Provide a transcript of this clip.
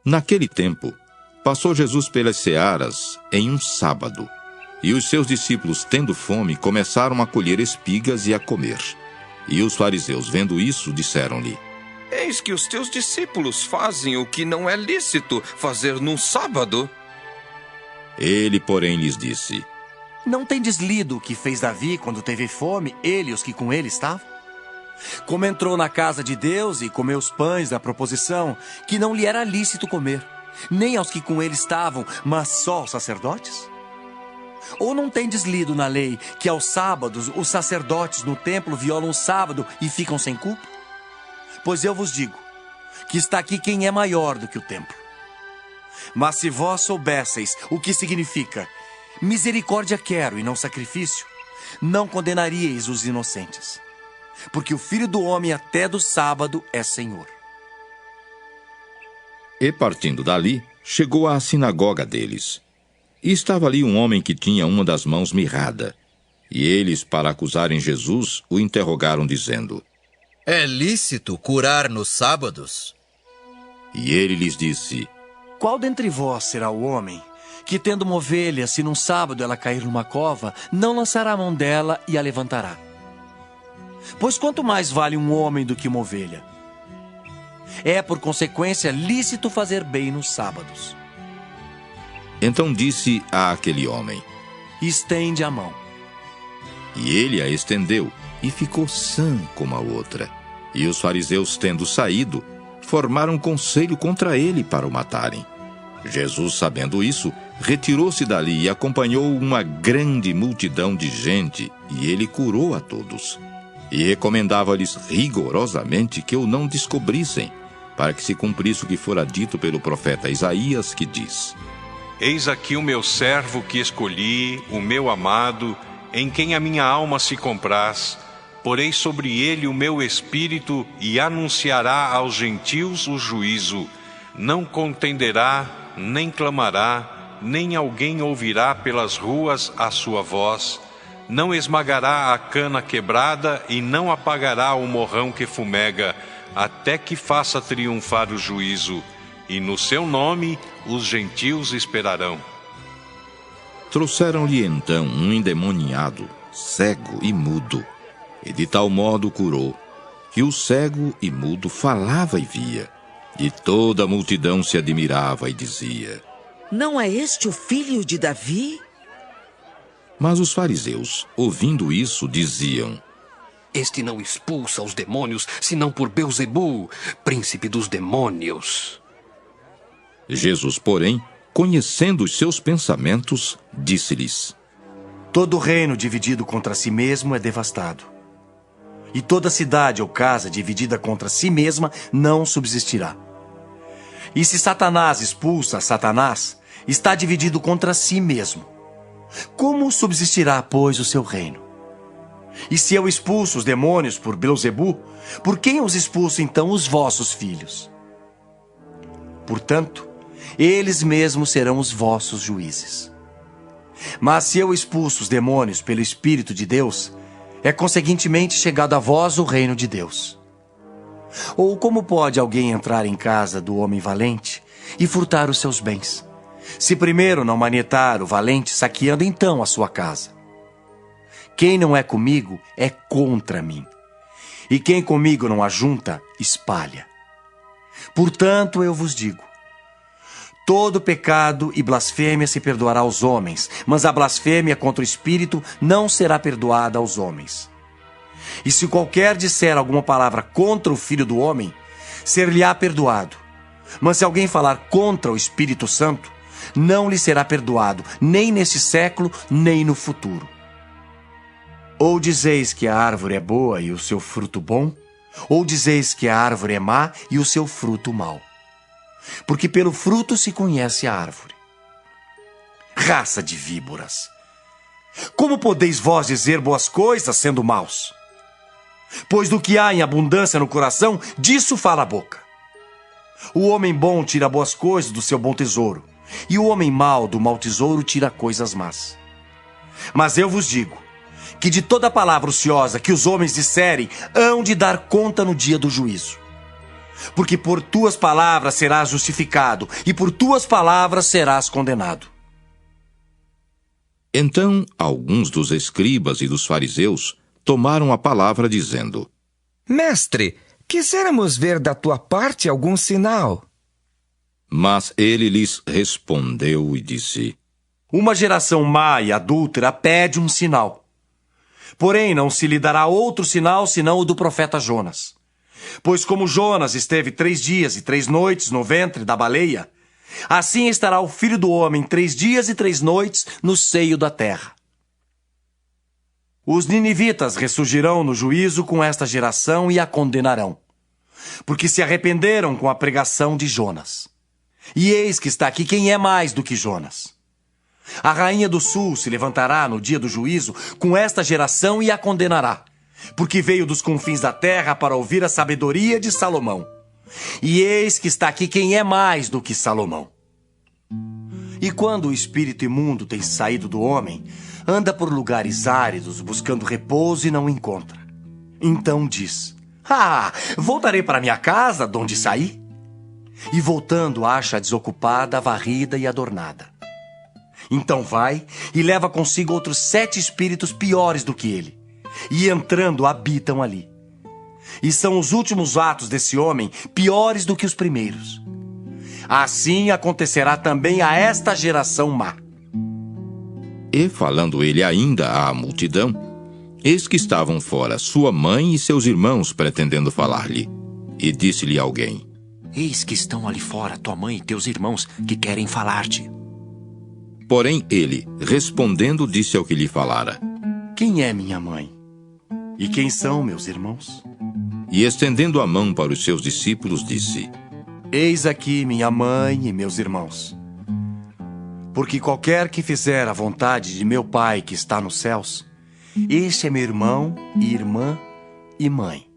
Naquele tempo, passou Jesus pelas searas em um sábado, e os seus discípulos, tendo fome, começaram a colher espigas e a comer. E os fariseus, vendo isso, disseram-lhe: Eis que os teus discípulos fazem o que não é lícito fazer num sábado. Ele, porém, lhes disse: Não tendes lido o que fez Davi quando teve fome, ele e os que com ele estavam? Como entrou na casa de Deus e comeu os pães da proposição, que não lhe era lícito comer, nem aos que com ele estavam, mas só aos sacerdotes? Ou não tendes lido na lei que aos sábados os sacerdotes no templo violam o sábado e ficam sem culpa? Pois eu vos digo que está aqui quem é maior do que o templo. Mas se vós soubesseis o que significa misericórdia quero e não sacrifício, não condenaríeis os inocentes, porque o Filho do Homem até do sábado é Senhor. E partindo dali, chegou à sinagoga deles. E estava ali um homem que tinha uma das mãos mirrada. E eles, para acusarem Jesus, o interrogaram, dizendo: É lícito curar nos sábados? E ele lhes disse: Qual dentre vós será o homem que, tendo uma ovelha, se num sábado ela cair numa cova, não lançará a mão dela e a levantará? Pois quanto mais vale um homem do que uma ovelha? É, por consequência, lícito fazer bem nos sábados. Então disse a aquele homem: Estende a mão. E ele a estendeu, e ficou sã como a outra. E os fariseus, tendo saído, formaram conselho contra ele para o matarem. Jesus, sabendo isso, retirou-se dali e acompanhou uma grande multidão de gente, e ele curou a todos. E recomendava-lhes rigorosamente que o não descobrissem, para que se cumprisse o que fora dito pelo profeta Isaías, que diz: Eis aqui o meu servo que escolhi, o meu amado, em quem a minha alma se compraz. Porei sobre ele o meu espírito e anunciará aos gentios o juízo. Não contenderá, nem clamará, nem alguém ouvirá pelas ruas a sua voz. Não esmagará a cana quebrada e não apagará o morrão que fumega, até que faça triunfar o juízo. E no seu nome os gentios esperarão. Trouxeram-lhe então um endemoniado, cego e mudo, e de tal modo o curou, que o cego e mudo falava e via. E toda a multidão se admirava e dizia: Não é este o filho de Davi? Mas os fariseus, ouvindo isso, diziam: Este não expulsa os demônios, senão por Belzebu, príncipe dos demônios. Jesus, porém, conhecendo os seus pensamentos, disse-lhes: Todo reino dividido contra si mesmo é devastado. E toda cidade ou casa dividida contra si mesma não subsistirá. E se Satanás expulsa Satanás, está dividido contra si mesmo. Como subsistirá, pois, o seu reino? E se eu expulso os demônios por Belzebu, por quem os expulso então os vossos filhos? Portanto, eles mesmos serão os vossos juízes. Mas se eu expulso os demônios pelo Espírito de Deus, é conseguintemente chegado a vós o reino de Deus. Ou como pode alguém entrar em casa do homem valente e furtar os seus bens, se primeiro não manietar o valente, saqueando então a sua casa? Quem não é comigo é contra mim, e quem comigo não ajunta, espalha. Portanto, eu vos digo: todo pecado e blasfêmia se perdoará aos homens, mas a blasfêmia contra o Espírito não será perdoada aos homens. E se qualquer disser alguma palavra contra o Filho do Homem, ser-lhe-á perdoado. Mas se alguém falar contra o Espírito Santo, não lhe será perdoado, nem neste século, nem no futuro. Ou dizeis que a árvore é boa e o seu fruto bom, ou dizeis que a árvore é má e o seu fruto mau. Porque pelo fruto se conhece a árvore. Raça de víboras! Como podeis vós dizer boas coisas sendo maus? Pois do que há em abundância no coração, disso fala a boca. O homem bom tira boas coisas do seu bom tesouro, e o homem mau do mau tesouro tira coisas más. Mas eu vos digo, que de toda palavra ociosa que os homens disserem, hão de dar conta no dia do juízo. Porque por tuas palavras serás justificado, e por tuas palavras serás condenado. Então, alguns dos escribas e dos fariseus tomaram a palavra, dizendo: Mestre, quiséramos ver da tua parte algum sinal. Mas ele lhes respondeu e disse: Uma geração má e adúltera pede um sinal. Porém, não se lhe dará outro sinal senão o do profeta Jonas. Pois como Jonas esteve 3 dias e 3 noites no ventre da baleia, assim estará o Filho do Homem 3 dias e 3 noites no seio da terra. Os ninivitas ressurgirão no juízo com esta geração e a condenarão, porque se arrependeram com a pregação de Jonas. E eis que está aqui quem é mais do que Jonas. A rainha do sul se levantará no dia do juízo com esta geração e a condenará, porque veio dos confins da terra para ouvir a sabedoria de Salomão. E eis que está aqui quem é mais do que Salomão. E quando o espírito imundo tem saído do homem, anda por lugares áridos buscando repouso e não encontra. Então diz: voltarei para minha casa, de onde saí. E voltando acha desocupada, varrida e adornada. Então vai e leva consigo outros 7 espíritos piores do que ele, e entrando habitam ali. E são os últimos atos desse homem piores do que os primeiros. Assim acontecerá também a esta geração má. E falando ele ainda à multidão, eis que estavam fora sua mãe e seus irmãos pretendendo falar-lhe. E disse-lhe alguém: Eis que estão ali fora tua mãe e teus irmãos que querem falar-te. Porém ele, respondendo, disse ao que lhe falara: Quem é minha mãe? E quem são meus irmãos? E estendendo a mão para os seus discípulos, disse: Eis aqui minha mãe e meus irmãos. Porque qualquer que fizer a vontade de meu Pai que está nos céus, este é meu irmão e irmã e mãe.